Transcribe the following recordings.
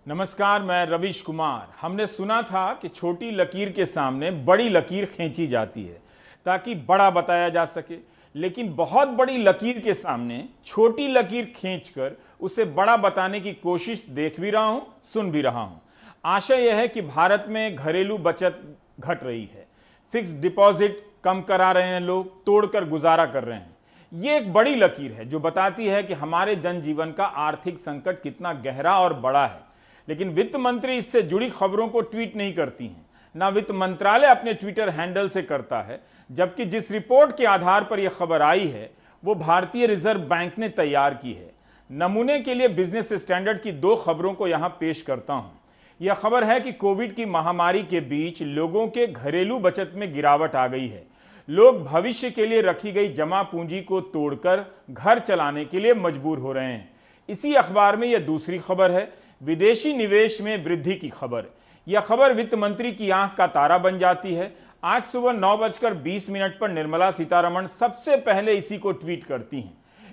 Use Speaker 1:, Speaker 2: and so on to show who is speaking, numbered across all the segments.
Speaker 1: नमस्कार, मैं रविश कुमार। हमने सुना था कि छोटी लकीर के सामने बड़ी लकीर खींची जाती है ताकि बड़ा बताया जा सके, लेकिन बहुत बड़ी लकीर के सामने छोटी लकीर खींचकर उसे बड़ा बताने की कोशिश देख भी रहा हूं, सुन भी रहा हूं। आशय यह है कि भारत में घरेलू बचत घट रही है, फिक्स डिपॉजिट कम करा रहे हैं, लोग तोड़कर गुजारा कर रहे हैं। ये एक बड़ी लकीर है जो बताती है कि हमारे जनजीवन का आर्थिक संकट कितना गहरा और बड़ा है। लेकिन वित्त मंत्री इससे जुड़ी खबरों को ट्वीट नहीं करती हैं, ना वित्त मंत्रालय अपने ट्विटर हैंडल से करता है, जबकि जिस रिपोर्ट के आधार पर यह खबर आई है वो भारतीय रिजर्व बैंक ने तैयार की है। नमूने के लिए बिजनेस स्टैंडर्ड की दो खबरों को यहां पेश करता हूं। यह खबर है कि कोविड की महामारी के बीच लोगों के घरेलू बचत में गिरावट आ गई है। लोग भविष्य के लिए रखी गई जमा पूंजी को तोड़कर घर चलाने के लिए मजबूर हो रहे हैं। इसी अखबार में यह दूसरी खबर है, विदेशी निवेश में वृद्धि की खबर। यह खबर वित्त मंत्री की आंख का तारा बन जाती है। आज सुबह 9:20 पर निर्मला सीतारमण सबसे पहले इसी को ट्वीट करती हैं।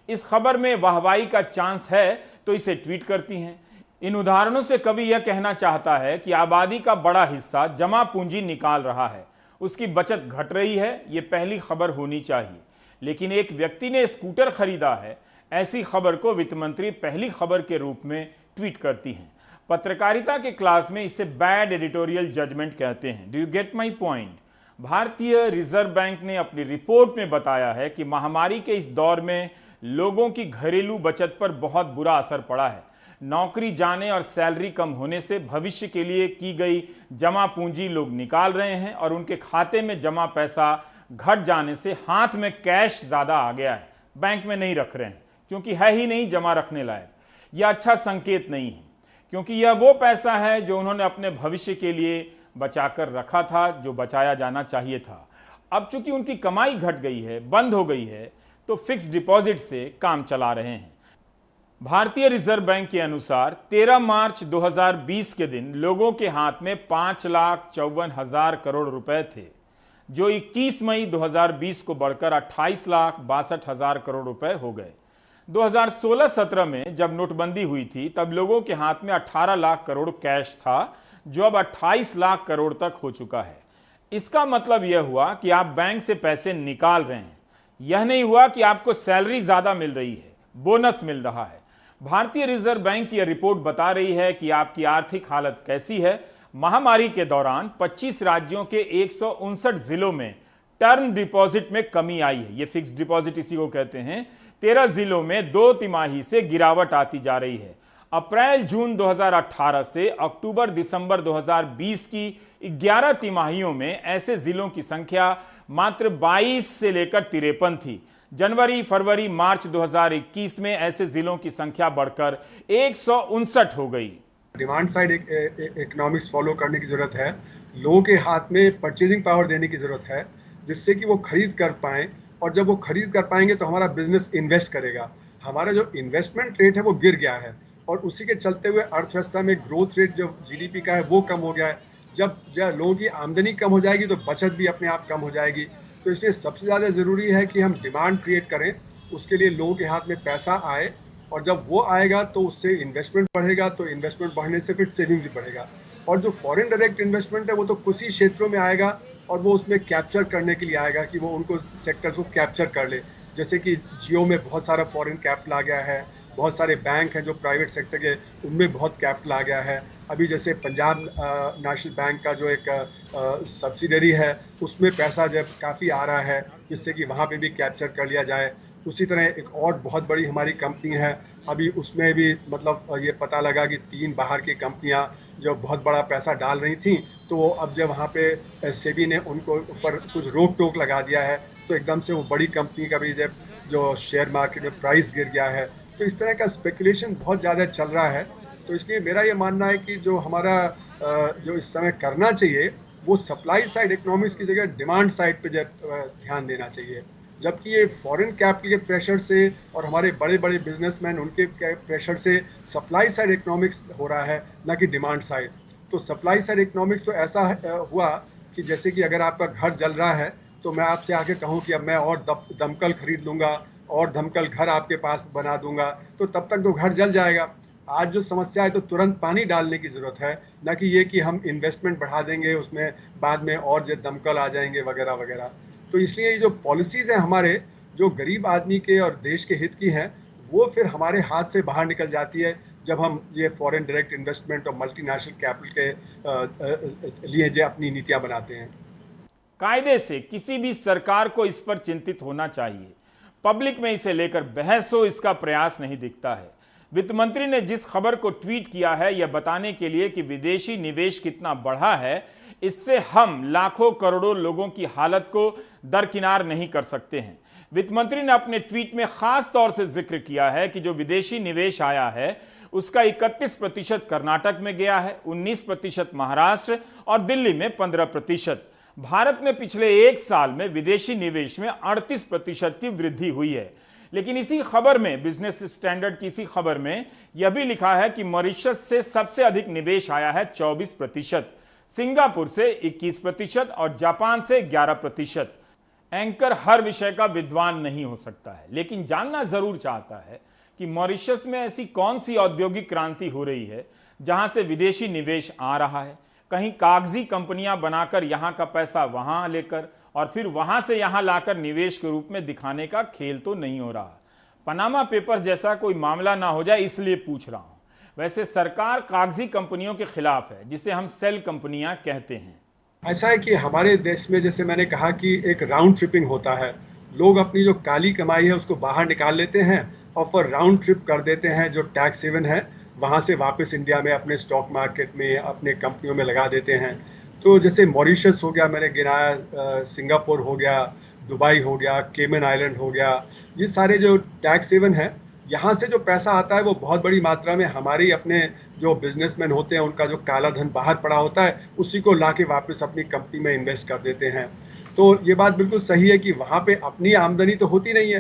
Speaker 1: इस खबर में वाहवाही का चांस है तो इसे ट्वीट करती हैं। इन उदाहरणों से कवि यह कहना चाहता है कि आबादी का बड़ा हिस्सा जमा पूंजी निकाल रहा है, उसकी बचत घट रही है। यह पहली खबर होनी चाहिए, लेकिन एक व्यक्ति ने स्कूटर खरीदा है, ऐसी खबर को वित्त मंत्री पहली खबर के रूप में ट्वीट करती हैं। पत्रकारिता के क्लास में इसे बैड एडिटोरियल जजमेंट कहते हैं। Do you get my point? भारतीय रिजर्व बैंक ने अपनी रिपोर्ट में बताया है कि महामारी के इस दौर में लोगों की घरेलू बचत पर बहुत बुरा असर पड़ा है। नौकरी जाने और सैलरी कम होने से भविष्य के लिए की गई जमा पूंजी लोग निकाल रहे हैं और उनके खाते में जमा पैसा घट जाने से हाथ में कैश ज्यादा आ गया है, बैंक में नहीं रख रहे हैं क्योंकि है ही नहीं जमा रखने लायक। यह अच्छा संकेत नहीं है, क्योंकि यह वो पैसा है जो उन्होंने अपने भविष्य के लिए बचाकर रखा था, जो बचाया जाना चाहिए था। अब चूंकि उनकी कमाई घट गई है, बंद हो गई है, तो फिक्स डिपॉजिट से काम चला रहे हैं। भारतीय रिजर्व बैंक के अनुसार 13 मार्च 2020 के दिन लोगों के हाथ में 5,54,000 करोड़ रुपए थे, जो 21 मई 2020 को बढ़कर 28,62,000 करोड़ रुपए हो गए। 2016-17 में जब नोटबंदी हुई थी तब लोगों के हाथ में 18 लाख करोड़ कैश था, जो अब 28 लाख करोड़ तक हो चुका है। इसका मतलब यह हुआ कि आप बैंक से पैसे निकाल रहे हैं, यह नहीं हुआ कि आपको सैलरी ज्यादा मिल रही है, बोनस मिल रहा है। भारतीय रिजर्व बैंक की यह रिपोर्ट बता रही है कि आपकी आर्थिक हालत कैसी है। महामारी के दौरान 25 राज्यों के 159 जिलों में टर्म डिपॉजिट में कमी आई है, ये फिक्स डिपॉजिट इसी को कहते हैं। 13 जिलों में 2 तिमाही से गिरावट आती जा रही है। अप्रैल जून 2018 से अक्टूबर दिसंबर 2020 की 11 तिमाहियों में ऐसे जिलों की संख्या मात्र 22 से लेकर 53 थी। जनवरी फरवरी मार्च 2021 में ऐसे जिलों की संख्या बढ़कर 159 हो गई।
Speaker 2: डिमांड साइड इकोनॉमिक्स फॉलो करने की जरूरत है। लोगों के हाथ में परचेजिंग पावर देने की जरूरत है, जिससे कि वो खरीद कर पाएं, और जब वो खरीद कर पाएंगे तो हमारा बिजनेस इन्वेस्ट करेगा। हमारा जो इन्वेस्टमेंट रेट है वो गिर गया है, और उसी के चलते हुए अर्थव्यवस्था में ग्रोथ रेट जो जीडीपी का है वो कम हो गया है। जब लोगों की आमदनी कम हो जाएगी तो बचत भी अपने आप कम हो जाएगी। तो इसलिए सबसे ज़्यादा ज़रूरी है कि हम डिमांड क्रिएट करें, उसके लिए लोगों के हाथ में पैसा आए, और जब वो आएगा तो उससे इन्वेस्टमेंट बढ़ेगा, तो इन्वेस्टमेंट बढ़ने से फिर सेविंग भी बढ़ेगा। और जो फॉरेन डायरेक्ट इन्वेस्टमेंट है वो तो कुछ ही क्षेत्रों में आएगा, और वो उसमें कैप्चर करने के लिए आएगा कि वो उनको सेक्टर्स को कैप्चर कर ले। जैसे कि जियो में बहुत सारा फॉरेन कैपिटल आ गया है, बहुत सारे बैंक हैं जो प्राइवेट सेक्टर के, उनमें बहुत कैपिटल आ गया है। अभी जैसे पंजाब नेशनल बैंक का जो एक सब्सिडरी है, उसमें पैसा जब काफ़ी आ रहा है, जिससे कि वहाँ पे भी कैप्चर कर लिया जाए। उसी तरह एक और बहुत बड़ी हमारी कंपनी है, अभी उसमें भी मतलब ये पता लगा कि 3 बाहर की कंपनियां जो बहुत बड़ा पैसा डाल रही थी, तो अब जब वहाँ पे सेबी ने उनको ऊपर कुछ रोक टोक लगा दिया है, तो एकदम से वो बड़ी कंपनी का भी जब जो शेयर मार्केट में प्राइस गिर गया है। तो इस तरह का स्पेकुलेशन बहुत ज़्यादा चल रहा है। तो इसलिए मेरा ये मानना है कि जो हमारा जो इस समय करना चाहिए वो सप्लाई साइड इकोनॉमिक्स की जगह डिमांड साइड पे ध्यान देना चाहिए। जबकि ये फॉरेन कैपिटल के प्रेशर से और हमारे बड़े बड़े बिजनेसमैन उनके प्रेशर से सप्लाई साइड इकोनॉमिक्स हो रहा है, ना कि डिमांड साइड। तो सप्लाई साइड इकोनॉमिक्स तो ऐसा हुआ कि जैसे कि अगर आपका घर जल रहा है तो मैं आपसे आके कहूँ कि अब मैं और दमकल खरीद लूँगा और दमकल घर आपके पास बना दूंगा, तो तब तक तो घर जल जाएगा। आज जो समस्या है तो तुरंत पानी डालने की जरूरत है, ना कि ये कि हम इन्वेस्टमेंट बढ़ा देंगे उसमें बाद में और जो दमकल आ जाएंगे वगैरह वगैरह। तो इसलिए ये जो पॉलिसीज हैं हमारे, जो गरीब आदमी के और देश के हित की हैं, वो फिर हमारे हाथ से बाहर निकल जाती है जब हम ये फॉरेन डायरेक्ट इन्वेस्टमेंट और मल्टीनेशनल कैपिटल के लिए जो अपनी नीतियां बनाते हैं।
Speaker 1: कायदे से किसी भी सरकार को इस पर चिंतित होना चाहिए। पब्लिक में इसे लेकर बहस हो, इसका प्रयास नहीं दिखता है। वित्त मंत्री ने जिस खबर को ट्वीट किया है यह बताने के लिए कि विदेशी निवेश कितना बढ़ा है, इससे हम लाखों करोड़ों लोगों की हालत को दरकिनार नहीं कर सकते हैं। वित्त मंत्री ने अपने ट्वीट में खास तौर से जिक्र किया है कि जो विदेशी निवेश आया है उसका 31% कर्नाटक में गया है, 19% महाराष्ट्र और दिल्ली में 15%। भारत में पिछले एक साल में विदेशी निवेश में 38% की वृद्धि हुई है। लेकिन इसी खबर में, बिजनेस स्टैंडर्ड की इसी खबर में यह भी लिखा है कि मॉरिशस से सबसे अधिक निवेश आया है 24%, सिंगापुर से 21% और जापान से 11%। एंकर हर विषय का विद्वान नहीं हो सकता है, लेकिन जानना जरूर चाहता है कि मॉरिशस में ऐसी कौन सी औद्योगिक क्रांति हो रही है जहां से विदेशी निवेश आ रहा है। कहीं कागजी कंपनियां बनाकर यहां का पैसा वहां लेकर और फिर वहां से यहां लाकर निवेश के रूप में दिखाने का खेल तो नहीं हो रहा। पनामा पेपर जैसा कोई मामला ना हो जाए इसलिए पूछ रहा हूं। वैसे सरकार कागजी कंपनियों के खिलाफ है, जिसे हम सेल कंपनियां कहते हैं।
Speaker 2: ऐसा है कि हमारे देश में, जैसे मैंने कहा, कि एक राउंड ट्रिपिंग होता है। लोग अपनी जो काली कमाई है उसको बाहर निकाल लेते हैं और फिर राउंड ट्रिप कर देते हैं जो टैक्स हेवन है, वहाँ से वापस इंडिया में अपने स्टॉक मार्केट में, अपने कंपनियों में लगा देते हैं। तो जैसे मॉरिशस हो गया, मैंने गिनाया, सिंगापुर हो गया, दुबई हो गया, केमन आइलैंड हो गया, ये सारे जो टैक्स हेवन है, यहाँ से जो पैसा आता है वो बहुत बड़ी मात्रा में हमारे अपने जो बिजनेसमैन होते हैं उनका जो काला धन बाहर पड़ा होता है उसी को लाके वापस अपनी कंपनी में इन्वेस्ट कर देते हैं। तो ये बात बिल्कुल सही है कि वहाँ पे अपनी आमदनी तो होती नहीं है।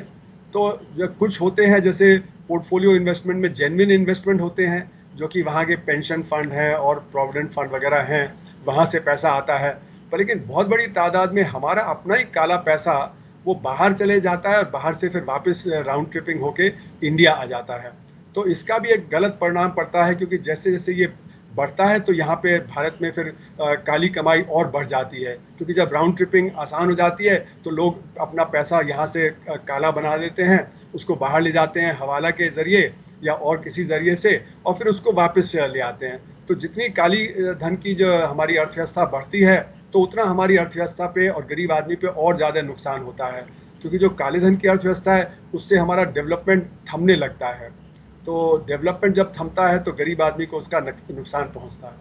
Speaker 2: तो जो कुछ होते हैं जैसे पोर्टफोलियो इन्वेस्टमेंट में जेन्युइन इन्वेस्टमेंट होते हैं, जो कि वहाँ के पेंशन फंड हैं और प्रोविडेंट फंड वगैरह हैं, वहाँ से पैसा आता है। पर लेकिन बहुत बड़ी तादाद में हमारा अपना ही काला पैसा वो बाहर चले जाता है और बाहर से फिर वापस राउंड ट्रिपिंग होके इंडिया आ जाता है। तो इसका भी एक गलत परिणाम पड़ता है, क्योंकि जैसे जैसे ये बढ़ता है तो यहाँ पे भारत में फिर काली कमाई और बढ़ जाती है, क्योंकि जब राउंड ट्रिपिंग आसान हो जाती है तो लोग अपना पैसा यहाँ से काला बना लेते हैं, उसको बाहर ले जाते हैं हवाला के जरिए या और किसी जरिए से, और फिर उसको वापस ले आते हैं। तो जितनी काली धन की जो हमारी अर्थव्यवस्था बढ़ती है तो उतना हमारी अर्थव्यवस्था पे और गरीब आदमी पे और ज़्यादा नुकसान होता है, क्योंकि जो काले धन की अर्थव्यवस्था है उससे हमारा डेवलपमेंट थमने लगता है। तो डेवलपमेंट जब थमता है तो गरीब आदमी को उसका नुकसान पहुंचता है।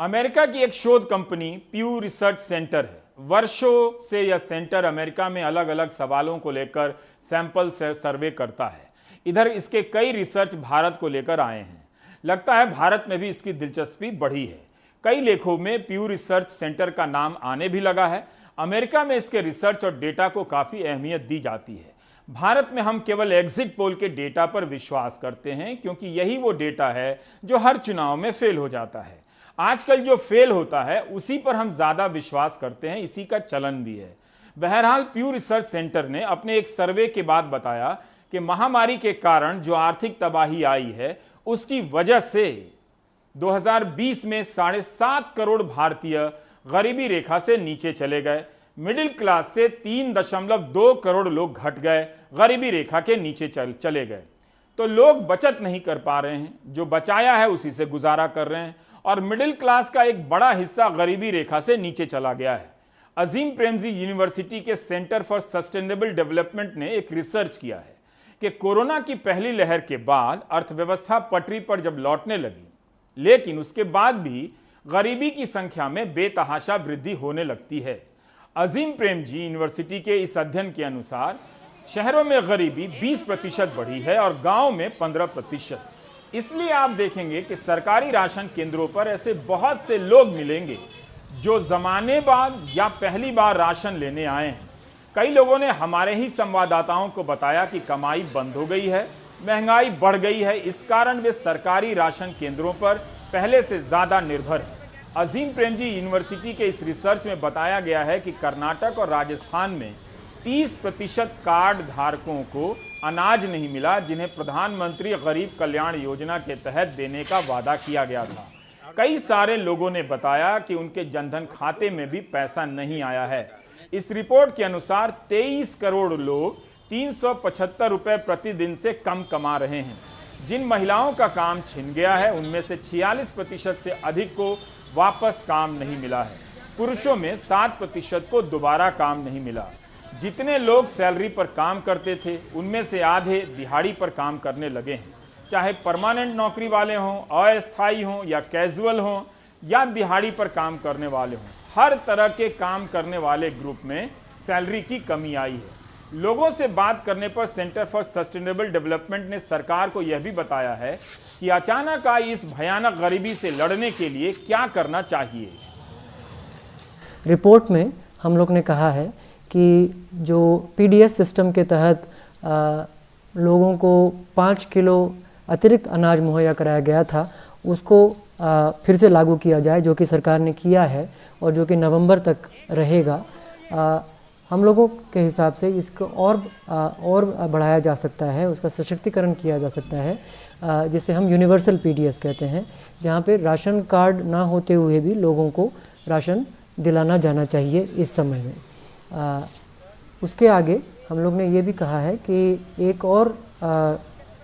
Speaker 1: अमेरिका की एक शोध कंपनी प्यू रिसर्च सेंटर है। वर्षों से यह सेंटर अमेरिका में अलग अलग सवालों को लेकर सैंपल सर्वे करता है। इधर इसके कई रिसर्च भारत को लेकर आए हैं। लगता है भारत में भी इसकी दिलचस्पी बढ़ी है। कई लेखों में प्यू रिसर्च सेंटर का नाम आने भी लगा है। अमेरिका में इसके रिसर्च और डेटा को काफी अहमियत दी जाती है। भारत में हम केवल एग्जिट पोल के डेटा पर विश्वास करते हैं, क्योंकि यही वो डेटा है जो हर चुनाव में फेल हो जाता है। आजकल जो फेल होता है उसी पर हम ज्यादा विश्वास करते हैं, इसी का चलन भी है। बहरहाल प्यू रिसर्च सेंटर ने अपने एक सर्वे के बाद बताया कि महामारी के कारण जो आर्थिक तबाही आई है उसकी वजह से 2020 में 7.5 करोड़ भारतीय गरीबी रेखा से नीचे चले गए। मिडिल क्लास से 3.2 करोड़ लोग घट गए, गरीबी रेखा के नीचे चले गए। तो लोग बचत नहीं कर पा रहे हैं, जो बचाया है उसी से गुजारा कर रहे हैं, और मिडिल क्लास का एक बड़ा हिस्सा गरीबी रेखा से नीचे चला गया है। अजीम प्रेमजी यूनिवर्सिटी के सेंटर फॉर सस्टेनेबल डेवलपमेंट ने एक रिसर्च किया है कि कोरोना की पहली लहर के बाद अर्थव्यवस्था पटरी पर जब लौटने लगी, लेकिन उसके बाद भी गरीबी की संख्या में बेतहाशा वृद्धि होने लगती है। अजीम प्रेमजी यूनिवर्सिटी के इस अध्ययन के अनुसार शहरों में गरीबी 20% बढ़ी है और गांव में 15%। इसलिए आप देखेंगे कि सरकारी राशन केंद्रों पर ऐसे बहुत से लोग मिलेंगे जो जमाने बाद या पहली बार राशन लेने आए हैं। कई लोगों ने हमारे ही संवाददाताओं को बताया कि कमाई बंद हो गई है, महंगाई बढ़ गई है, इस कारण वे सरकारी राशन केंद्रों पर पहले से ज्यादा निर्भर है। अजीम प्रेमजी यूनिवर्सिटी के इस रिसर्च में बताया गया है कि कर्नाटक और राजस्थान में 30% कार्ड धारकों को अनाज नहीं मिला, जिन्हें प्रधानमंत्री गरीब कल्याण योजना के तहत देने का वादा किया गया था। कई सारे लोगों ने बताया कि उनके जनधन खाते में भी पैसा नहीं आया है। इस रिपोर्ट के अनुसार 23 करोड़ लोग 375 रुपए प्रतिदिन से कम कमा रहे हैं। जिन महिलाओं का काम छिन गया है उनमें से 46% से अधिक को वापस काम नहीं मिला है। पुरुषों में 7% को दोबारा काम नहीं मिला। जितने लोग सैलरी पर काम करते थे उनमें से आधे दिहाड़ी पर काम करने लगे हैं। चाहे परमानेंट नौकरी वाले हों, अस्थायी हों या कैजुअल हों या दिहाड़ी पर काम करने वाले हों, हर तरह के काम करने वाले ग्रुप में सैलरी की कमी आई है। लोगों से बात करने पर सेंटर फॉर सस्टेनेबल डेवलपमेंट ने सरकार को यह भी बताया है कि अचानक आई इस भयानक गरीबी से लड़ने के लिए क्या करना चाहिए।
Speaker 3: रिपोर्ट में हम लोग ने कहा है कि जो पीडीएस सिस्टम के तहत लोगों को 5 किलो अतिरिक्त अनाज मुहैया कराया गया था, उसको फिर से लागू किया जाए, जो कि सरकार ने किया है और जो कि नवंबर तक रहेगा। हम लोगों के हिसाब से इसको और बढ़ाया जा सकता है, उसका सशक्तिकरण किया जा सकता है, जिसे हम यूनिवर्सल पीडीएस कहते हैं, जहाँ पे राशन कार्ड ना होते हुए भी लोगों को राशन दिलाना जाना चाहिए इस समय में। उसके आगे हम लोग ने ये भी कहा है कि एक और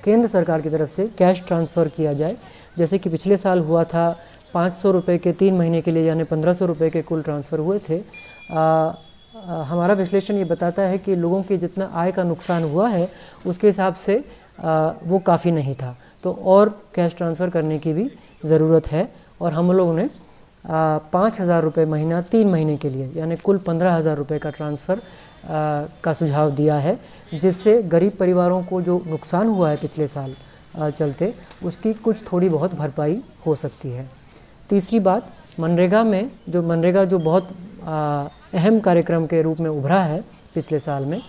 Speaker 3: केंद्र सरकार की तरफ से कैश ट्रांसफ़र किया जाए, जैसे कि पिछले साल हुआ था 500 रुपये के 3 महीने के लिए, यानी 1500 रुपये के कुल ट्रांसफ़र हुए थे। हमारा विश्लेषण ये बताता है कि लोगों के जितना आय का नुकसान हुआ है उसके हिसाब से वो काफ़ी नहीं था, तो और कैश ट्रांसफ़र करने की भी ज़रूरत है। और हम लोगों ने 5000 रुपये महीना 3 महीने के लिए, यानी कुल 15,000 रुपये का ट्रांसफ़र का सुझाव दिया है, जिससे गरीब परिवारों को जो नुकसान हुआ है पिछले साल चलते, उसकी कुछ थोड़ी बहुत भरपाई हो सकती है। तीसरी बात, मनरेगा जो बहुत अहम कार्यक्रम के रूप में उभरा है पिछले साल में,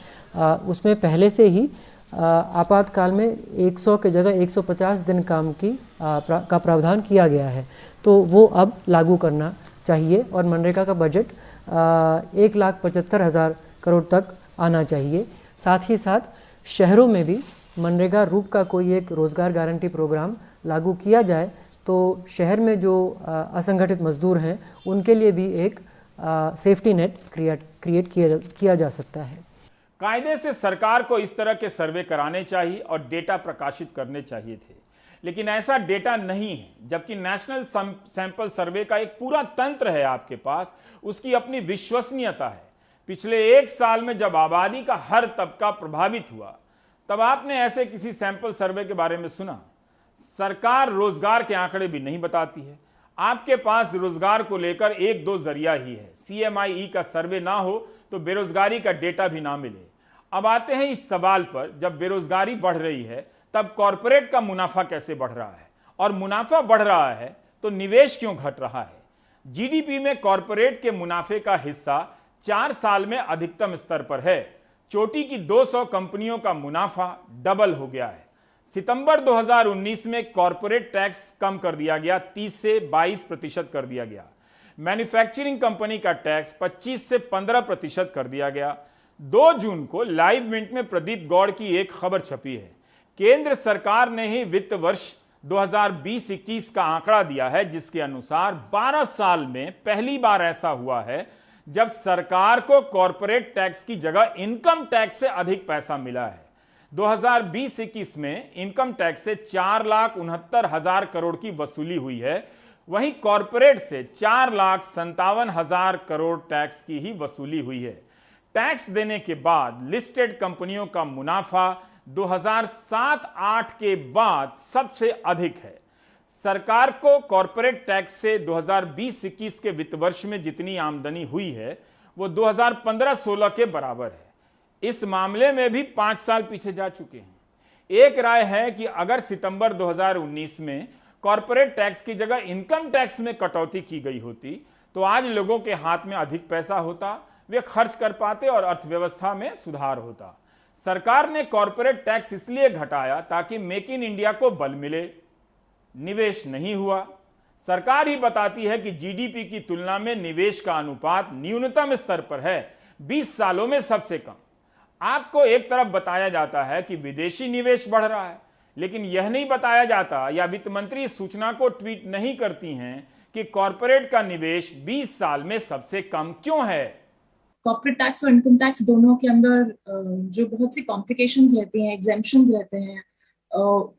Speaker 3: उसमें पहले से ही आपातकाल में 100 के जगह 150 दिन काम का प्रावधान किया गया है, तो वो अब लागू करना चाहिए और मनरेगा का बजट 1,75,000 करोड़ तक आना चाहिए। साथ ही साथ शहरों में भी मनरेगा रूप का कोई एक रोज़गार गारंटी प्रोग्राम लागू किया जाए, तो शहर में जो असंगठित मजदूर हैं उनके लिए भी एक सेफ्टी नेट क्रिएट किया जा सकता है।
Speaker 1: कायदे से सरकार को इस तरह के सर्वे कराने चाहिए और डेटा प्रकाशित करने चाहिए थे, लेकिन ऐसा डेटा नहीं है। जबकि नेशनल सैंपल सर्वे का एक पूरा तंत्र है आपके पास, उसकी अपनी विश्वसनीयता है। पिछले 1 साल में जब आबादी का हर तबका प्रभावित हुआ, तब आपने ऐसे किसी सैंपल सर्वे के बारे में सुना? सरकार रोजगार के आंकड़े भी नहीं बताती है। आपके पास रोजगार को लेकर 1-2 जरिया ही है। CMIE का सर्वे ना हो तो बेरोजगारी का डेटा भी ना मिले। अब आते हैं इस सवाल पर, जब बेरोजगारी बढ़ रही है तब कॉरपोरेट का मुनाफा कैसे बढ़ रहा है, और मुनाफा बढ़ रहा है तो निवेश क्यों घट रहा है? GDP में कॉरपोरेट के मुनाफे का हिस्सा 4 साल में अधिकतम स्तर पर है। चोटी की 200 कंपनियों का मुनाफा डबल हो गया है। सितंबर 2019 में कॉरपोरेट टैक्स कम कर दिया गया, 30 से 22% कर दिया गया। मैन्युफैक्चरिंग कंपनी का टैक्स 25 से 15% कर दिया गया। 2 जून को लाइव मिंट में प्रदीप गौड़ की एक खबर छपी है। केंद्र सरकार ने ही वित्त वर्ष 2020-21 का आंकड़ा दिया है, जिसके अनुसार 12 साल में पहली बार ऐसा हुआ है जब सरकार को कॉरपोरेट टैक्स की जगह इनकम टैक्स से अधिक पैसा मिला है। 2020-21 में इनकम टैक्स से 4,69,000 करोड़ की वसूली हुई है, वहीं कॉरपोरेट से 4,57,000 करोड़ टैक्स की ही वसूली हुई है। टैक्स देने के बाद लिस्टेड कंपनियों का मुनाफा 2007-8 के बाद सबसे अधिक है। सरकार को कॉरपोरेट टैक्स से 2020-21 के वित्त वर्ष में जितनी आमदनी हुई है वो 2015-16 के बराबर है। इस मामले में भी 5 साल पीछे जा चुके हैं। एक राय है कि अगर सितंबर 2019 में कॉरपोरेट टैक्स की जगह इनकम टैक्स में कटौती की गई होती तो आज लोगों के हाथ में अधिक पैसा होता, वे खर्च कर पाते और अर्थव्यवस्था में सुधार होता। सरकार ने कॉरपोरेट टैक्स इसलिए घटाया ताकि मेक इन इंडिया को बल मिले। निवेश नहीं हुआ। सरकार ही बताती है कि GDP की तुलना में निवेश का अनुपात न्यूनतम स्तर पर है, 20 सालों में सबसे कम। आपको एक तरफ बताया जाता है कि विदेशी निवेश बढ़ रहा है, लेकिन यह नहीं बताया जाता या वित्त मंत्री इस सूचना को ट्वीट नहीं करती हैं कि कॉरपोरेट का निवेश 20 साल में सबसे कम क्यों है।
Speaker 4: कॉर्पोरेट टैक्स और इनकम टैक्स दोनों के अंदर जो बहुत सी कॉम्प्लिकेशंस रहती हैं, एग्जेम्पशंस रहते हैं,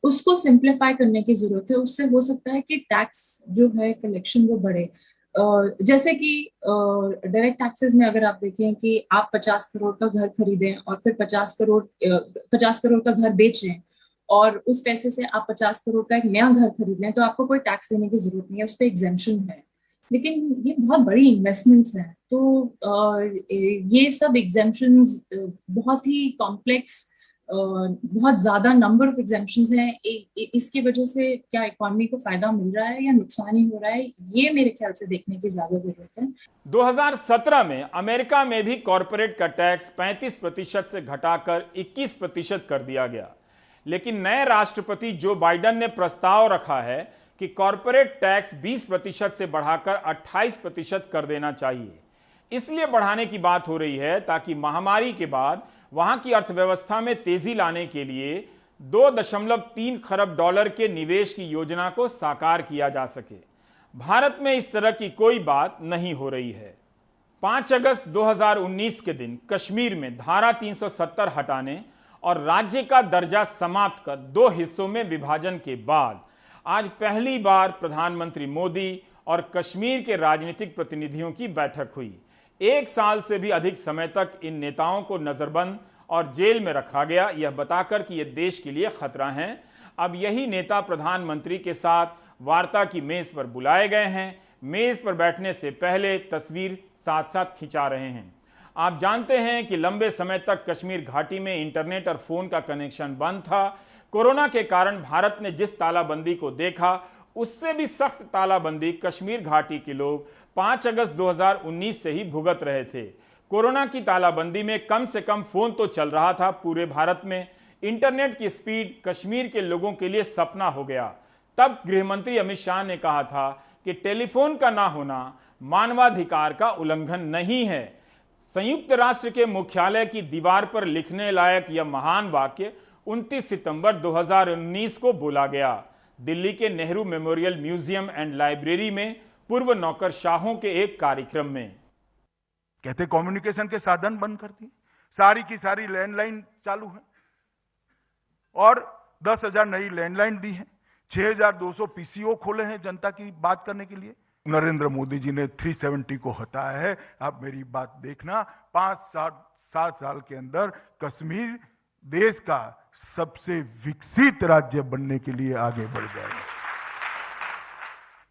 Speaker 4: उसको सिंप्लीफाई करने की जरूरत है। उससे हो सकता है कि टैक्स जो है कलेक्शन वो बढ़े। जैसे कि डायरेक्ट टैक्सेस में अगर आप देखें कि आप 50 करोड़ का घर खरीदें और फिर 50 करोड़ का घर बेचें और उस पैसे से आप 50 करोड़ का एक नया घर खरीद लें, तो आपको कोई टैक्स देने की जरूरत नहीं है, उस पर एग्जेम्पशन है। लेकिन ये बहुत बड़ी इन्वेस्टमेंट्स हैं, तो ये सब एग्जेम्पशंस बहुत ही कॉम्प्लेक्स, बहुत ज्यादा नंबर ऑफ एग्जेम्पशंस हैं। इसकी वजह से क्या इकोनॉमी को फायदा मिल रहा है या नुकसान ही हो रहा है, ये मेरे ख्याल से देखने की ज्यादा जरूरत है।
Speaker 1: 2017 में अमेरिका में भी कॉरपोरेट का टैक्स 35% से घटाकर 21% कर दिया गया, लेकिन नए राष्ट्रपति जो बाइडेन ने प्रस्ताव रखा है कि कॉरपोरेट टैक्स 20% से बढ़ाकर 28% कर देना चाहिए। इसलिए बढ़ाने की बात हो रही है ताकि महामारी के बाद वहां की अर्थव्यवस्था में तेजी लाने के लिए 2.3 खरब डॉलर के निवेश की योजना को साकार किया जा सके। भारत में इस तरह की कोई बात नहीं हो रही है। 5 अगस्त 2019 के दिन कश्मीर में धारा 370 हटाने और राज्य का दर्जा समाप्त कर 2 हिस्सों में विभाजन के बाद आज पहली बार प्रधानमंत्री मोदी और कश्मीर के राजनीतिक प्रतिनिधियों की बैठक हुई। 1 साल से भी अधिक समय तक इन नेताओं को नजरबंद और जेल में रखा गया, यह बताकर कि यह देश के लिए खतरा हैं। अब यही नेता प्रधानमंत्री के साथ वार्ता की मेज पर बुलाए गए हैं। मेज पर बैठने से पहले तस्वीर साथ साथ खिंचा रहे हैं। आप जानते हैं कि लंबे समय तक कश्मीर घाटी में इंटरनेट और फोन का कनेक्शन बंद था। कोरोना के कारण भारत ने जिस तालाबंदी को देखा, उससे भी सख्त तालाबंदी कश्मीर घाटी के लोग 5 अगस्त 2019 से ही भुगत रहे थे। कोरोना की तालाबंदी में कम से कम फोन तो चल रहा था पूरे भारत में। इंटरनेट की स्पीड कश्मीर के लोगों के लिए सपना हो गया। तब गृहमंत्री अमित शाह ने कहा था कि टेलीफोन का ना होना मानवाधिकार का उल्लंघन नहीं है। संयुक्त राष्ट्र के मुख्यालय की दीवार पर लिखने लायक यह महान वाक्य 29 सितंबर 2019 को बोला गया। दिल्ली के Nehru memorial museum and library में पूर्व नौकरशाहों के एक कार्यक्रम में।
Speaker 5: कहते कम्युनिकेशन के साधन बंद कर दिए, सारी की सारी लैंडलाइन चालू है और 10,000 नई लैंडलाइन दी है, 6,200 पीसीओ खोले हैं जनता की बात करने के लिए। नरेंद्र मोदी जी ने 370 को हटाया है। आप मेरी बात देखना, 5-7 साल के अंदर कश्मीर देश का सबसे विकसित राज्य बनने के लिए आगे बढ़ जाएगा।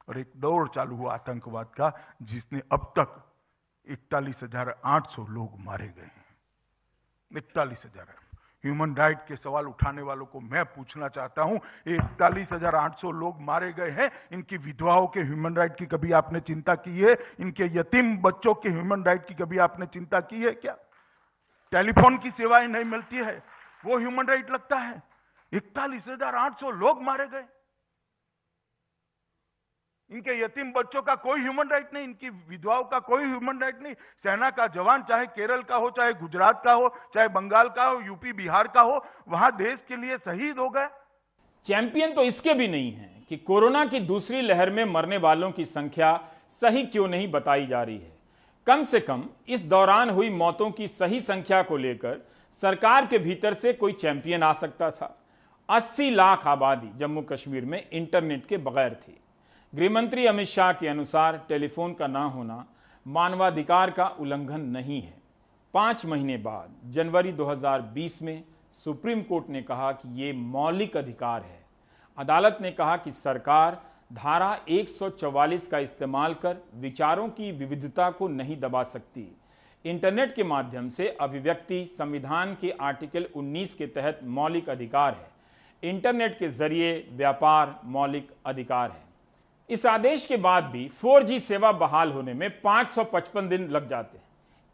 Speaker 5: और एक दौर चालू हुआ आतंकवाद का, जिसने अब तक 41,800 लोग मारे गए हैं। 41,000। ह्यूमन राइट के सवाल उठाने वालों को मैं पूछना चाहता हूं, 41,800 लोग मारे गए हैं, इनकी विधवाओं के ह्यूमन राइट की कभी आपने चिंता की है? इनके यतीम बच्चों के ह्यूमन राइट की कभी आपने चिंता की है क्या? टेलीफोन की सेवाएं नहीं मिलती है, वो ह्यूमन राइट लगता है? 41,800 लोग मारे गए, इनके यतीम बच्चों का कोई ह्यूमन राइट नहीं, इनकी विधवाओं का कोई ह्यूमन राइट नहीं। सेना का जवान चाहे केरल का हो, चाहे गुजरात का हो, चाहे बंगाल का हो, यूपी बिहार का हो, वहां देश के लिए शहीद हो गए।
Speaker 1: चैंपियन तो इसके भी नहीं है कि कोरोना की दूसरी लहर में मरने वालों की संख्या सही क्यों नहीं बताई जा रही है। कम से कम इस दौरान हुई मौतों की सही संख्या को लेकर सरकार के भीतर से कोई चैंपियन आ सकता था। 80 लाख आबादी जम्मू कश्मीर में इंटरनेट के बगैर थी। गृहमंत्री अमित शाह के अनुसार टेलीफोन का ना होना मानवाधिकार का उल्लंघन नहीं है। 5 महीने बाद जनवरी 2020 में सुप्रीम कोर्ट ने कहा कि ये मौलिक अधिकार है। अदालत ने कहा कि सरकार धारा 144 का इस्तेमाल कर विचारों की विविधता को नहीं दबा सकती। इंटरनेट के माध्यम से अभिव्यक्ति संविधान के आर्टिकल 19 के तहत मौलिक अधिकार है। इंटरनेट के जरिए व्यापार मौलिक अधिकार है। इस आदेश के बाद भी 4G सेवा बहाल होने में 555 दिन लग जाते हैं,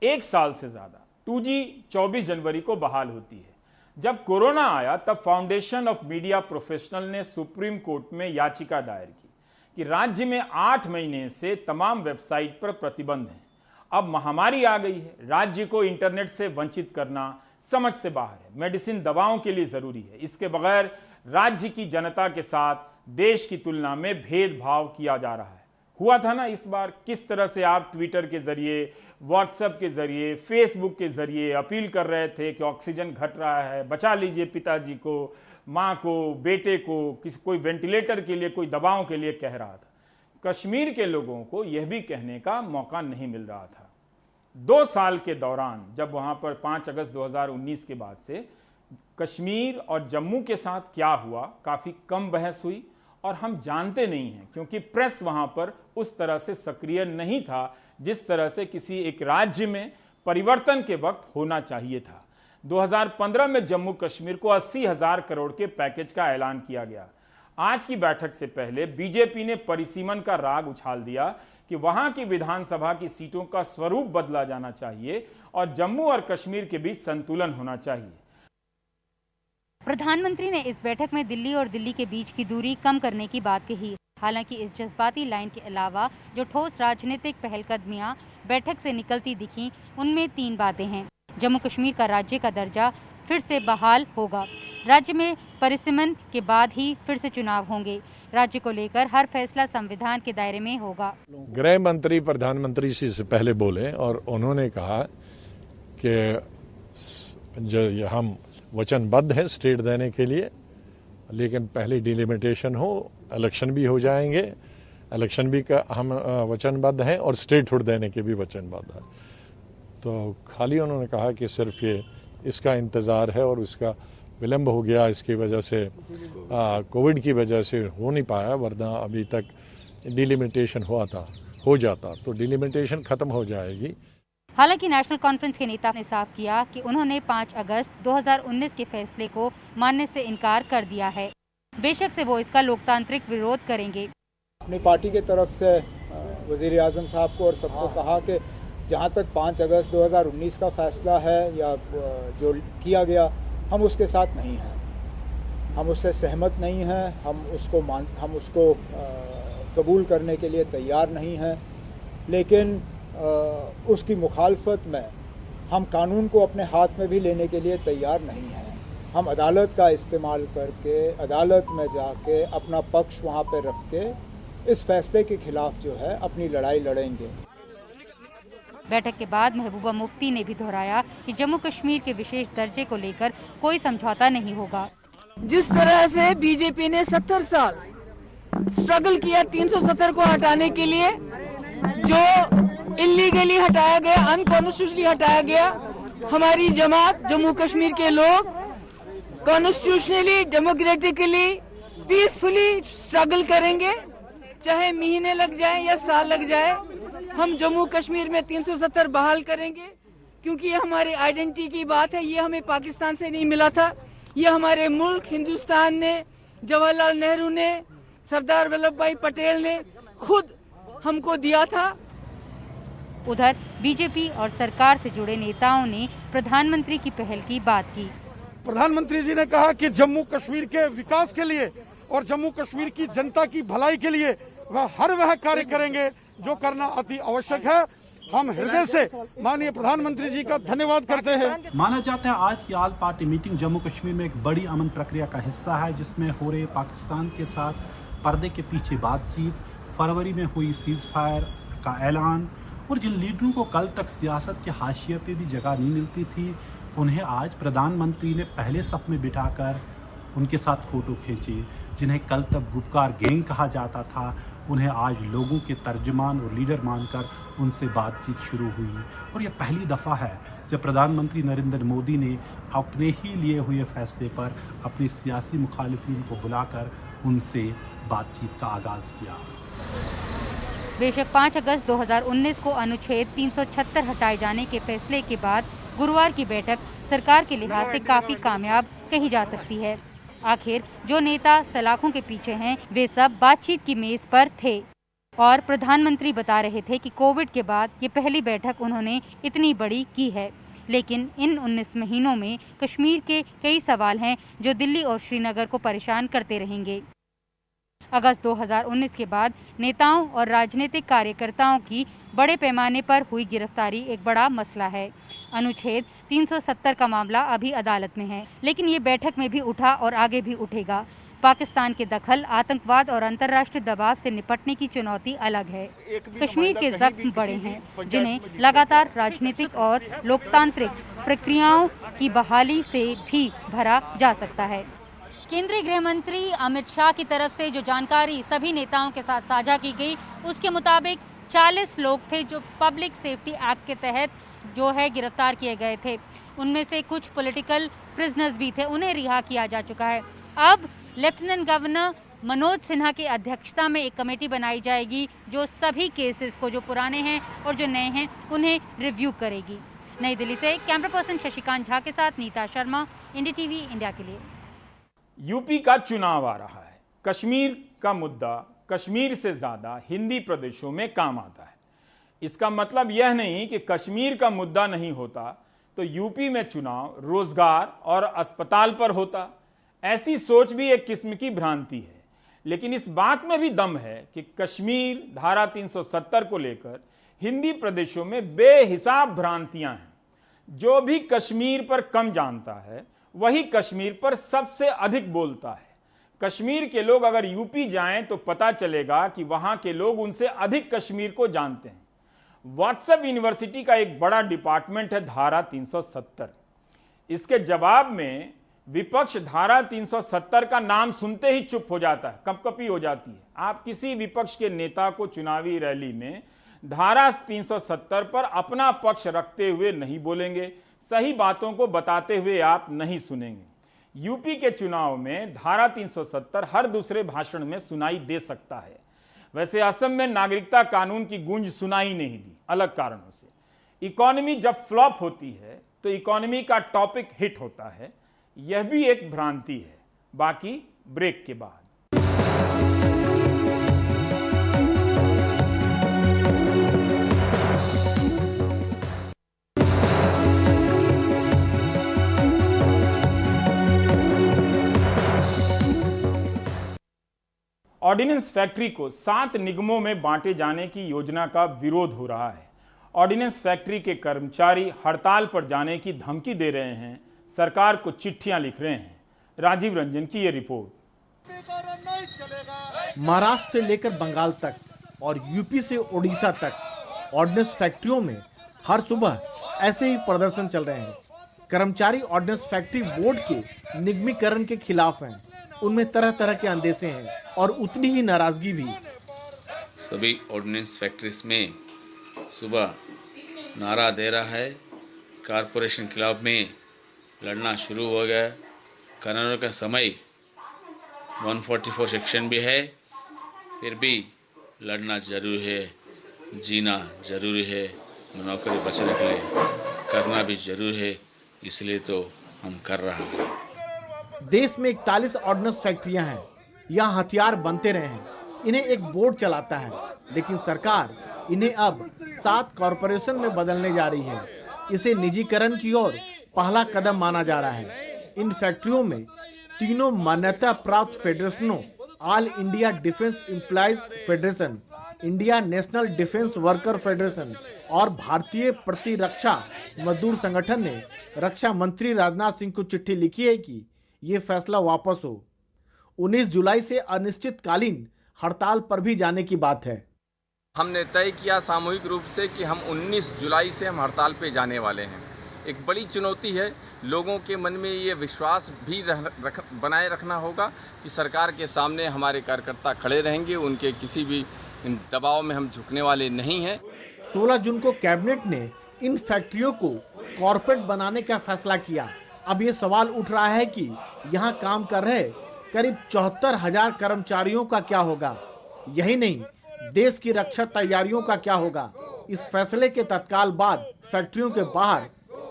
Speaker 1: 1 साल से ज्यादा। 2G 24 जनवरी को बहाल होती है। जब कोरोना आया तब फाउंडेशन ऑफ मीडिया प्रोफेशनल ने सुप्रीम कोर्ट में याचिका दायर की कि राज्य में 8 महीने से तमाम वेबसाइट पर प्रतिबंध है। अब महामारी आ गई है, राज्य को इंटरनेट से वंचित करना समझ से बाहर है। मेडिसिन दवाओं के लिए जरूरी है, इसके बगैर राज्य की जनता के साथ देश की तुलना में भेदभाव किया जा रहा है। हुआ था ना इस बार, किस तरह से आप ट्विटर के जरिए, व्हाट्सएप के जरिए, फेसबुक के जरिए अपील कर रहे थे कि ऑक्सीजन घट रहा है, बचा लीजिए पिताजी को, माँ को, बेटे को, कोई वेंटिलेटर के लिए, कोई दवाओं के लिए कह रहा था। कश्मीर के लोगों को यह भी कहने का मौका नहीं मिल रहा था। 2 साल के दौरान, जब वहां पर 5 अगस्त 2019 के बाद से कश्मीर और जम्मू के साथ क्या हुआ, काफी कम बहस हुई और हम जानते नहीं हैं, क्योंकि प्रेस वहां पर उस तरह से सक्रिय नहीं था जिस तरह से किसी एक राज्य में परिवर्तन के वक्त होना चाहिए था। 2015 में जम्मू कश्मीर को 80,000 करोड़ के पैकेज का ऐलान किया गया। आज की बैठक से पहले बीजेपी ने परिसीमन का राग उछाल दिया कि वहां की विधानसभा की सीटों का स्वरूप बदला जाना चाहिए और जम्मू और कश्मीर के बीच संतुलन होना चाहिए।
Speaker 6: प्रधानमंत्री ने इस बैठक में दिल्ली और दिल्ली के बीच की दूरी कम करने की बात कही। हालांकि इस जज्बाती लाइन के अलावा जो ठोस राजनीतिक पहलकदमियां बैठक से निकलती दिखी, उनमें 3 बातें हैं। जम्मू कश्मीर का राज्य का दर्जा फिर से बहाल होगा, राज्य में परिसीमन के बाद ही फिर से चुनाव होंगे, राज्य को लेकर हर फैसला संविधान के दायरे में होगा।
Speaker 7: गृह मंत्री प्रधानमंत्री से पहले बोले और उन्होंने कहा कि जो हम वचनबद्ध हैं स्टेट देने के लिए, लेकिन पहले डिलिमिटेशन हो, इलेक्शन भी हो जाएंगे, इलेक्शन भी का हम वचनबद्ध हैं और स्टेटहुड देने के भी वचनबद्ध हैं। तो खाली उन्होंने कहा कि सिर्फ ये इसका इंतज़ार है और इसका विलम्ब हो गया, इसकी वजह से कोविड की वजह से हो नहीं पाया, वरना अभी तक डिलिमिटेशन हो जाता तो डिलिमिटेशन खत्म हो जाएगी।
Speaker 6: हालांकि नेशनल कॉन्फ्रेंस के नेता ने साफ किया कि उन्होंने 5 अगस्त 2019 के फैसले को मानने से इनकार कर दिया है। बेशक से वो इसका लोकतांत्रिक विरोध करेंगे।
Speaker 8: अपनी पार्टी की तरफ से वजीर आजम साहब को और सबको कहा कि जहां तक 5 अगस्त 2019 का फैसला है या जो किया गया, हम उसके साथ नहीं हैं, हम उससे सहमत नहीं हैं, हम उसको कबूल करने के लिए तैयार नहीं हैं। लेकिन उसकी मुखालफत में हम कानून को अपने हाथ में भी लेने के लिए तैयार नहीं हैं। हम अदालत का इस्तेमाल करके, अदालत में जाके अपना पक्ष वहाँ पे रख के इस फैसले के खिलाफ जो है अपनी लड़ाई लड़ेंगे।
Speaker 6: बैठक के बाद महबूबा मुफ्ती ने भी दोहराया कि जम्मू कश्मीर के विशेष दर्जे को लेकर कोई समझौता नहीं होगा।
Speaker 9: जिस तरह से बीजेपी ने 70 साल स्ट्रगल किया 370 को हटाने के लिए, जो इलीगली हटाया गया, अनकॉन्स्टिट्यूशनली हटाया गया, हमारी जमात, जम्मू कश्मीर के लोग कॉन्स्टिट्यूशनली, डेमोक्रेटिकली, पीसफुली स्ट्रगल करेंगे, चाहे महीने लग जाए या साल लग जाए। हम जम्मू कश्मीर में 370 बहाल करेंगे, क्योंकि ये हमारे आइडेंटिटी की बात है। ये हमें पाकिस्तान से नहीं मिला था, ये हमारे मुल्क हिंदुस्तान ने, जवाहरलाल नेहरू ने, सरदार वल्लभ भाई पटेल ने खुद हमको दिया था।
Speaker 6: उधर बीजेपी और सरकार से जुड़े नेताओं ने प्रधानमंत्री की पहल की बात की।
Speaker 10: प्रधानमंत्री जी ने कहा कि जम्मू कश्मीर के विकास के लिए और जम्मू कश्मीर की जनता की भलाई के लिए वह कार्य करेंगे जो करना अति आवश्यक है। हम हृदय से माननीय प्रधानमंत्री जी का धन्यवाद करते हैं।
Speaker 11: माना जाता है आज की all party meeting Jammu Kashmir में एक बड़ी अमन प्रक्रिया का हिस्सा है, जिसमें हो रहे पाकिस्तान के साथ पर्दे के पीछे बातचीत, फरवरी में हुई सीज फायर का ऐलान, और जिन लीडरों को कल तक सियासत के हाशिए पे भी जगह नहीं मिलती थी, उन्हें आज प्रधानमंत्री ने पहले सफ में बिठाकर उनके साथ फ़ोटो खींचे। जिन्हें कल तक गुपकार गैंग कहा जाता था, उन्हें आज लोगों के तर्जमान और लीडर मानकर उनसे बातचीत शुरू हुई। और यह पहली दफ़ा है जब प्रधानमंत्री नरेंद्र मोदी ने अपने ही लिए हुए फैसले पर अपने सियासी मुखालिफिन को बुलाकर उनसे बातचीत का आगाज़ किया।
Speaker 6: बेशक 5 अगस्त 2019 को अनुच्छेद 376 हटाए जाने के फैसले के बाद गुरुवार की बैठक सरकार के लिहाज से काफ़ी कामयाब कही जा सकती है। आखिर जो नेता सलाखों के पीछे हैं, वे सब बातचीत की मेज पर थे और प्रधानमंत्री बता रहे थे कि कोविड के बाद ये पहली बैठक उन्होंने इतनी बड़ी की है। लेकिन इन 19 महीनों में कश्मीर के कई सवाल हैं जो दिल्ली और श्रीनगर को परेशान करते रहेंगे। अगस्त 2019 के बाद नेताओं और राजनीतिक कार्यकर्ताओं की बड़े पैमाने पर हुई गिरफ्तारी एक बड़ा मसला है। अनुच्छेद 370 का मामला अभी अदालत में है, लेकिन ये बैठक में भी उठा और आगे भी उठेगा। पाकिस्तान के दखल, आतंकवाद और अंतर्राष्ट्रीय दबाव से निपटने की चुनौती अलग है। कश्मीर के जख्म बड़े हैं, जिन्हें लगातार राजनीतिक और लोकतांत्रिक प्रक्रियाओं की बहाली से भी भरा जा सकता है। केंद्रीय गृह मंत्री अमित शाह की तरफ से जो जानकारी सभी नेताओं के साथ साझा की गई, उसके मुताबिक 40 लोग थे जो पब्लिक सेफ्टी एक्ट के तहत जो है गिरफ्तार किए गए थे। उनमें से कुछ पॉलिटिकल प्रिजनर्स भी थे, उन्हें रिहा किया जा चुका है। अब लेफ्टिनेंट गवर्नर मनोज सिन्हा की अध्यक्षता में एक कमेटी बनाई जाएगी जो सभी केसेस को, जो पुराने हैं और जो नए हैं, उन्हें रिव्यू करेगी। नई दिल्ली से कैमरा पर्सन शशिकांत झा के साथ Nita Sharma, India TV India के लिए।
Speaker 1: यूपी का चुनाव आ रहा है। कश्मीर का मुद्दा कश्मीर से ज्यादा हिंदी प्रदेशों में काम आता है। इसका मतलब यह नहीं कि कश्मीर का मुद्दा नहीं होता तो यूपी में चुनाव रोजगार और अस्पताल पर होता। ऐसी सोच भी एक किस्म की भ्रांति है, लेकिन इस बात में भी दम है कि कश्मीर धारा 370 को लेकर हिंदी प्रदेशों में बेहिसाब भ्रांतियां हैं। जो भी कश्मीर पर कम जानता है वही कश्मीर पर सबसे अधिक बोलता है। कश्मीर के लोग अगर यूपी जाएं तो पता चलेगा कि वहां के लोग उनसे अधिक कश्मीर को जानते हैं। व्हाट्सएप यूनिवर्सिटी का एक बड़ा डिपार्टमेंट है धारा 370। इसके जवाब में विपक्ष धारा 370 का नाम सुनते ही चुप हो जाता है, कंपकपी हो जाती है। आप किसी विपक्ष के नेता को चुनावी रैली में धारा 370 पर अपना पक्ष रखते हुए नहीं बोलेंगे, सही बातों को बताते हुए आप नहीं सुनेंगे। यूपी के चुनाव में धारा 370 हर दूसरे भाषण में सुनाई दे सकता है। वैसे असम में नागरिकता कानून की गूंज सुनाई नहीं दी, अलग कारणों से। इकोनॉमी जब फ्लॉप होती है तो इकोनॉमी का टॉपिक हिट होता है, यह भी एक भ्रांति है। बाकी ब्रेक के बाद। ऑर्डिनेंस फैक्ट्री को 7 निगमों में बांटे जाने की योजना का विरोध हो रहा है। ऑर्डिनेंस फैक्ट्री के कर्मचारी हड़ताल पर जाने की धमकी दे रहे हैं, सरकार को चिट्ठियां लिख रहे हैं। राजीव रंजन की यह रिपोर्ट।
Speaker 12: महाराष्ट्र से लेकर बंगाल तक और यूपी से ओडिशा तक ऑर्डिनेंस फैक्ट्रियों में हर सुबह ऐसे ही प्रदर्शन चल रहे हैं। कर्मचारी ऑर्डिनेंस फैक्ट्री बोर्ड के निगमीकरण के खिलाफ हैं। उनमें तरह तरह के अंदेशे हैं और उतनी ही नाराजगी भी।
Speaker 13: सभी ऑर्डिनेंस फैक्ट्रीज में सुबह नारा दे रहा है, कारपोरेशन के खिलाफ में लड़ना शुरू हो गया। कानून का समय 144 सेक्शन भी है, फिर भी लड़ना जरूरी है, जीना जरूरी है, नौकरी बचाने के लिए करना भी जरूरी है, इसलिए तो हम कर रहा हैं।
Speaker 12: देश में 41 ऑर्डिनेंस फैक्ट्रियां हैं। यहाँ हथियार बनते रहे हैं। इन्हें एक बोर्ड चलाता है, लेकिन सरकार इन्हें अब 7 कॉरपोरेशन में बदलने जा रही है। इसे निजीकरण की ओर पहला कदम माना जा रहा है। इन फैक्ट्रियों में तीनों मान्यता प्राप्त फेडरेशनों, all India defence employees federation, India national defence worker federation और भारतीय प्रतिरक्षा मजदूर संगठन ने रक्षा मंत्री राजनाथ सिंह को चिट्ठी लिखी है कि ये फैसला वापस हो। 19 जुलाई से अनिश्चितकालीन हड़ताल पर भी जाने की बात है।
Speaker 14: हमने तय किया सामूहिक रूप से कि हम 19 जुलाई से हम हड़ताल पे जाने वाले हैं। एक बड़ी चुनौती है, लोगों के मन में ये विश्वास भी बनाए रखना होगा कि सरकार के सामने हमारे कार्यकर्ता खड़े रहेंगे, उनके किसी भी दबाव में हम झुकने वाले नहीं हैं।
Speaker 12: 16 जून को कैबिनेट ने इन फैक्ट्रियों को कॉर्पोरेट बनाने का फैसला किया। अब ये सवाल उठ रहा है कि यहाँ काम कर रहे करीब 74,000 कर्मचारियों का क्या होगा। यही नहीं, देश की रक्षा तैयारियों का क्या होगा। इस फैसले के तत्काल बाद फैक्ट्रियों के बाहर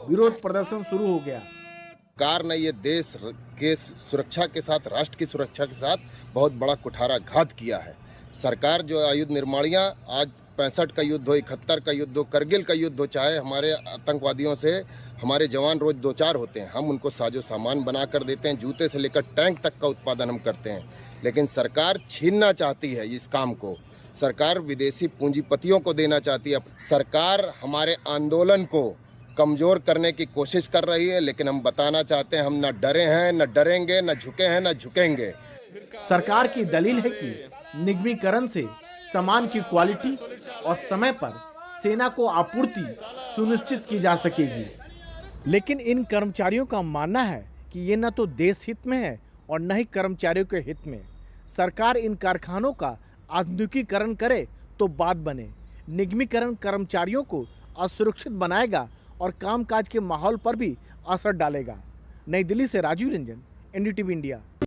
Speaker 12: विरोध प्रदर्शन शुरू हो गया।
Speaker 15: सरकार ने ये देश के सुरक्षा के साथ, राष्ट्र की सुरक्षा के साथ बहुत बड़ा कुठाराघात किया है। सरकार जो आयुध निर्माणियाँ, आज 65 का युद्ध हो, 71 का युद्ध हो, करगिल का युद्ध हो, चाहे हमारे आतंकवादियों से हमारे जवान रोज 2-4 होते हैं, हम उनको साजो सामान बना कर देते हैं। जूते से लेकर टैंक तक का उत्पादन हम करते हैं। लेकिन सरकार छीनना चाहती है इस काम को। सरकार विदेशी पूंजीपतियों को देना चाहती है। सरकार हमारे आंदोलन को कमज़ोर करने की कोशिश कर रही है, लेकिन हम बताना चाहते हैं हम न डरे हैं, न डरेंगे, न झुके हैं, न झुकेंगे।
Speaker 12: सरकार की दलील है कि निगमीकरण से सामान की क्वालिटी और समय पर सेना को आपूर्ति सुनिश्चित की जा सकेगी। लेकिन इन कर्मचारियों का मानना है कि ये न तो देश हित में है और न ही कर्मचारियों के हित में। सरकार इन कारखानों का आधुनिकीकरण करे तो बात बने। निगमीकरण कर्मचारियों को असुरक्षित बनाएगा और कामकाज के माहौल पर भी असर डालेगा। नई दिल्ली से राजीव रंजन, NDTV इंडिया।